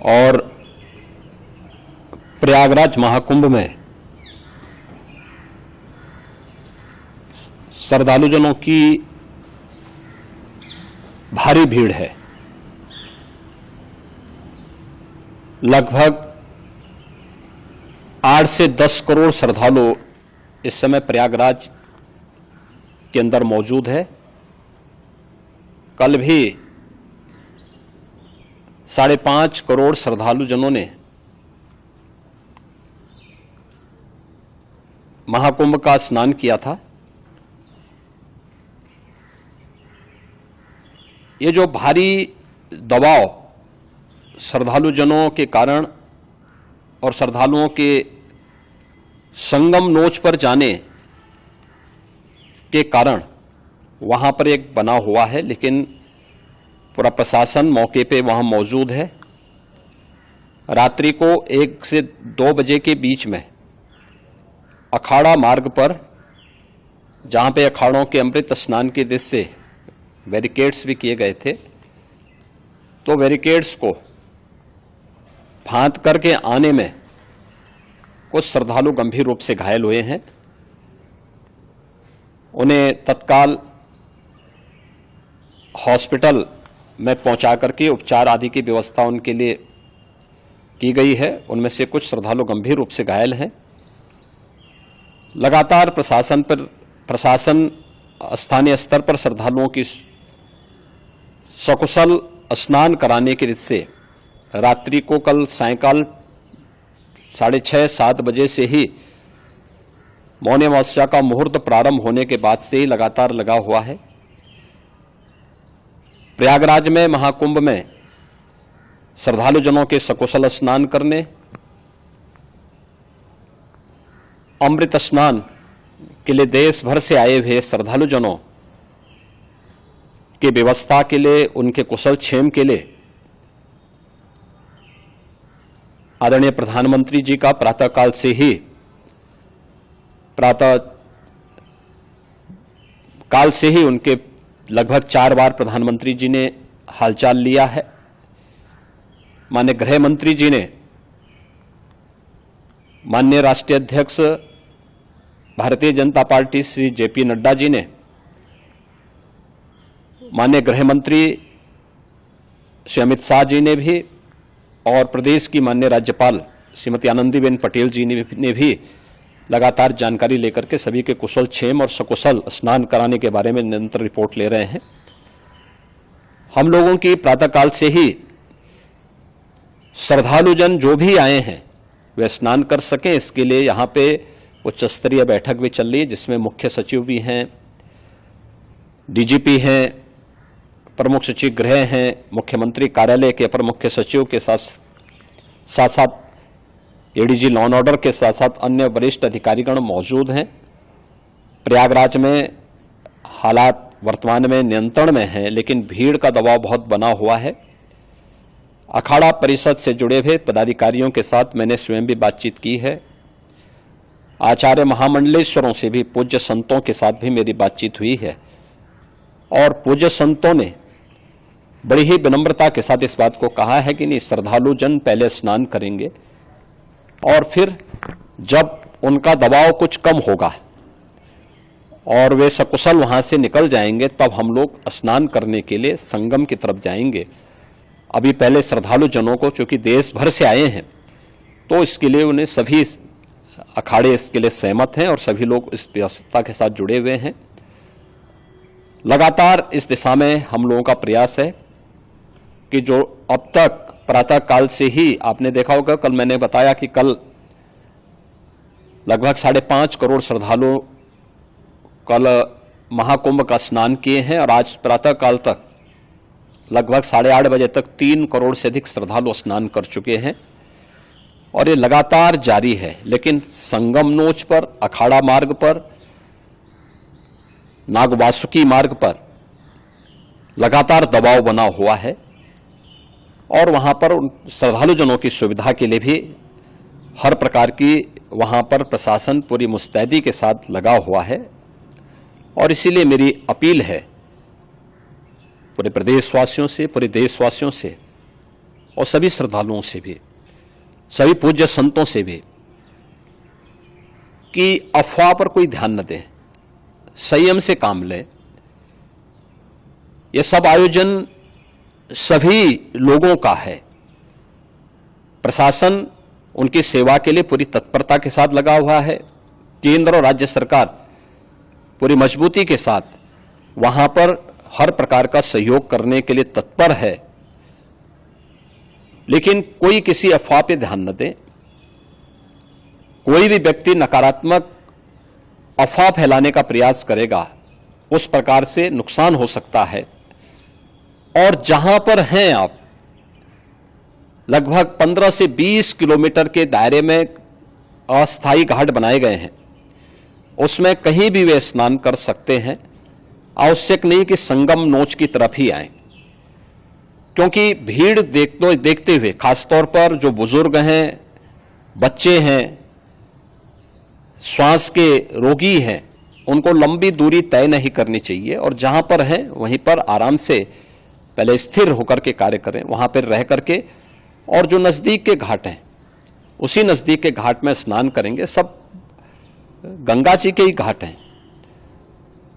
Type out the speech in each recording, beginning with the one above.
और प्रयागराज महाकुंभ में श्रद्धालुजनों की भारी भीड़ है। लगभग 8 से 10 करोड़ श्रद्धालु इस समय प्रयागराज के अंदर मौजूद है। कल भी 5.5 करोड़ श्रद्धालुजनों ने महाकुंभ का स्नान किया था। ये जो भारी दबाव श्रद्धालुजनों के कारण और श्रद्धालुओं के संगम नोच पर जाने के कारण वहां पर एक बना हुआ है, लेकिन पूरा प्रशासन मौके पे वहां मौजूद है। रात्रि को 1 से 2 बजे के बीच में अखाड़ा मार्ग पर, जहां पे अखाड़ों के अमृत स्नान के दृश्य से बैरिकेड्स भी किए गए थे, तो बैरिकेड्स को फांद करके आने में कुछ श्रद्धालु गंभीर रूप से घायल हुए हैं। उन्हें तत्काल हॉस्पिटल में पहुंचा करके उपचार आदि की व्यवस्था उनके लिए की गई है। उनमें से कुछ श्रद्धालु गंभीर रूप से घायल हैं। लगातार प्रशासन स्थानीय स्तर पर श्रद्धालुओं की सकुशल स्नान कराने के दृष्टि से रात्रि को कल सायंकाल 6:30-7 बजे से ही मौनी अमावस्या का मुहूर्त प्रारंभ होने के बाद से ही लगातार लगा हुआ है। प्रयागराज में महाकुंभ में श्रद्धालुजनों के सकुशल स्नान करने, अमृत स्नान के लिए देश भर से आए हुए श्रद्धालुजनों की व्यवस्था के लिए, उनके कुशल क्षेम के लिए आदरणीय प्रधानमंत्री जी का प्रातःकाल से ही उनके लगभग 4 बार प्रधानमंत्री जी ने हालचाल लिया है। माननीय गृह मंत्री जी ने, माननीय राष्ट्रीय अध्यक्ष भारतीय जनता पार्टी श्री जेपी नड्डा जी ने, माननीय गृह मंत्री श्री अमित शाह जी ने भी, और प्रदेश की माननीय राज्यपाल श्रीमती आनंदीबेन पटेल जी ने भी लगातार जानकारी लेकर के सभी के कुशल क्षेम और सकुशल स्नान कराने के बारे में निरंतर रिपोर्ट ले रहे हैं। हम लोगों की प्रातःकाल से ही श्रद्धालुजन जो भी आए हैं वे स्नान कर सकें, इसके लिए यहाँ पे उच्च स्तरीय बैठक भी चल रही है, जिसमें मुख्य सचिव भी हैं, डीजीपी हैं, प्रमुख सचिव गृह हैं, मुख्यमंत्री कार्यालय के अपर मुख्य सचिव के साथ एडीजी लॉ एंड ऑर्डर के साथ साथ अन्य वरिष्ठ अधिकारीगण मौजूद हैं। प्रयागराज में हालात वर्तमान में नियंत्रण में हैं, लेकिन भीड़ का दबाव बहुत बना हुआ है। अखाड़ा परिषद से जुड़े हुए पदाधिकारियों के साथ मैंने स्वयं भी बातचीत की है। आचार्य महामंडलेश्वरों से भी, पूज्य संतों के साथ भी मेरी बातचीत हुई है, और पूज्य संतों ने बड़ी ही विनम्रता के साथ इस बात को कहा है कि नहीं, श्रद्धालु जन पहले स्नान करेंगे और फिर जब उनका दबाव कुछ कम होगा और वे सकुशल वहां से निकल जाएंगे, तब हम लोग स्नान करने के लिए संगम की तरफ जाएंगे। अभी पहले श्रद्धालु जनों को, चूंकि देश भर से आए हैं, तो इसके लिए उन्हें सभी अखाड़े इसके लिए सहमत हैं और सभी लोग इस व्यवस्था के साथ जुड़े हुए हैं। लगातार इस दिशा में हम लोगों का प्रयास है कि जो अब तक प्रातः काल से ही आपने देखा होगा, कल मैंने बताया कि कल लगभग 5.5 करोड़ श्रद्धालु कल महाकुंभ का स्नान किए हैं, और आज प्रातः काल तक लगभग 8:30 बजे तक 3 करोड़ से अधिक श्रद्धालु स्नान कर चुके हैं, और ये लगातार जारी है। लेकिन संगम नोच पर, अखाड़ा मार्ग पर, नागवासुकी मार्ग पर लगातार दबाव बना हुआ है, और वहां पर श्रद्धालुजनों की सुविधा के लिए भी हर प्रकार की वहां पर प्रशासन पूरी मुस्तैदी के साथ लगा हुआ है। और इसीलिए मेरी अपील है पूरे प्रदेशवासियों से, पूरे देशवासियों से और सभी श्रद्धालुओं से भी, सभी पूज्य संतों से भी कि अफवाह पर कोई ध्यान न दें, संयम से काम लें। यह सब आयोजन सभी लोगों का है। प्रशासन उनकी सेवा के लिए पूरी तत्परता के साथ लगा हुआ है। केंद्र और राज्य सरकार पूरी मजबूती के साथ वहां पर हर प्रकार का सहयोग करने के लिए तत्पर है। लेकिन कोई किसी अफवाह पे ध्यान न दे। कोई भी व्यक्ति नकारात्मक अफवाह फैलाने का प्रयास करेगा, उस प्रकार से नुकसान हो सकता है। और जहां पर हैं आप, लगभग 15 से 20 किलोमीटर के दायरे में अस्थायी घाट बनाए गए हैं, उसमें कहीं भी वे स्नान कर सकते हैं। आवश्यक नहीं कि संगम नोच की तरफ ही आए, क्योंकि भीड़ देखते हुए, खासतौर पर जो बुजुर्ग हैं, बच्चे हैं, श्वास के रोगी हैं, उनको लंबी दूरी तय नहीं करनी चाहिए। और जहां पर हैं वहीं पर आराम से पहले स्थिर होकर के कार्य करें, वहां पर रह करके। और जो नजदीक के घाट हैं, उसी नजदीक के घाट में स्नान करेंगे। सब गंगा जी के ही घाट हैं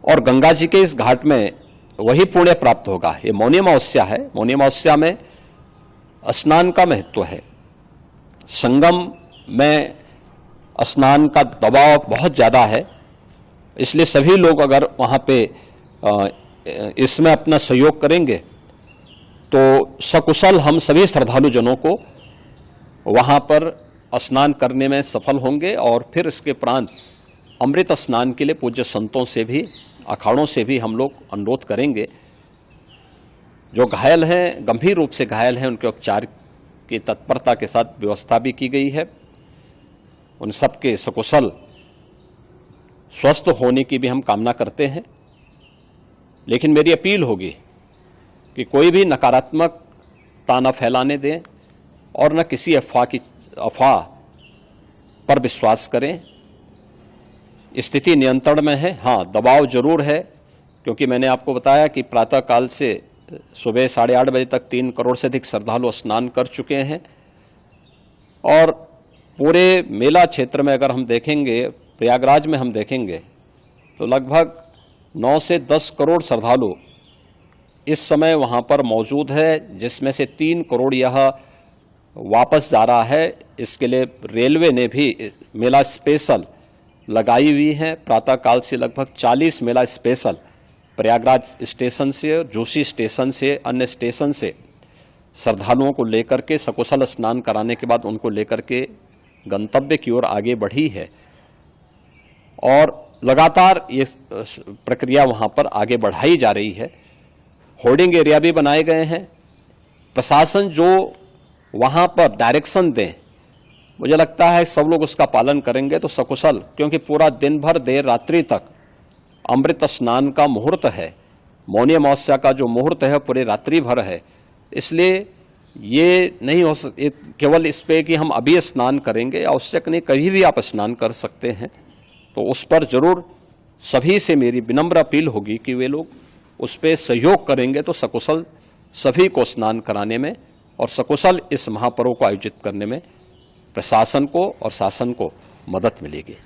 और गंगा जी के इस घाट में वही पुण्य प्राप्त होगा। ये मौनी अमावस्या है। मौनी अमावस्या में स्नान का महत्व है। संगम में स्नान का दबाव बहुत ज़्यादा है, इसलिए सभी लोग अगर वहाँ पे इसमें अपना सहयोग करेंगे तो सकुशल हम सभी श्रद्धालु जनों को वहाँ पर स्नान करने में सफल होंगे। और फिर इसके उपरांत अमृत स्नान के लिए पूज्य संतों से भी, अखाड़ों से भी हम लोग अनुरोध करेंगे। जो घायल हैं, गंभीर रूप से घायल हैं, उनके उपचार की तत्परता के साथ व्यवस्था भी की गई है। उन सबके सकुशल स्वस्थ होने की भी हम कामना करते हैं। लेकिन मेरी अपील होगी कि कोई भी नकारात्मकता न फैलाने दें और न किसी अफवाह पर विश्वास करें। स्थिति नियंत्रण में है। हाँ, दबाव जरूर है, क्योंकि मैंने आपको बताया कि प्रातःकाल से सुबह 8:30 बजे तक 3 करोड़ से अधिक श्रद्धालु स्नान कर चुके हैं। और पूरे मेला क्षेत्र में अगर हम देखेंगे, प्रयागराज में हम देखेंगे, तो लगभग 9 से 10 करोड़ श्रद्धालु इस समय वहाँ पर मौजूद है, जिसमें से 3 करोड़ यह वापस जा रहा है। इसके लिए रेलवे ने भी मेला स्पेशल लगाई हुई है। प्रातःकाल से लगभग 40 मेला स्पेशल प्रयागराज स्टेशन से, जोशी स्टेशन से, अन्य स्टेशन से श्रद्धालुओं को लेकर के सकुशल स्नान कराने के बाद उनको लेकर के गंतव्य की ओर आगे बढ़ी है। और लगातार ये प्रक्रिया वहाँ पर आगे बढ़ाई जा रही है। होर्डिंग एरिया भी बनाए गए हैं। प्रशासन जो वहाँ पर डायरेक्शन दें, मुझे लगता है सब लोग उसका पालन करेंगे तो सकुशल, क्योंकि पूरा दिन भर देर रात्रि तक अमृत स्नान का मुहूर्त है। मौनी अमावस्या का जो मुहूर्त है पूरे रात्रि भर है। इसलिए ये नहीं हो केवल इस पे कि हम अभी स्नान करेंगे, आवश्यक नहीं, कभी भी आप स्नान कर सकते हैं। तो उस पर जरूर सभी से मेरी विनम्र अपील होगी कि वे लोग उस पर सहयोग करेंगे तो सकुशल सभी को स्नान कराने में और सकुशल इस महापर्व को आयोजित करने में प्रशासन को और शासन को मदद मिलेगी।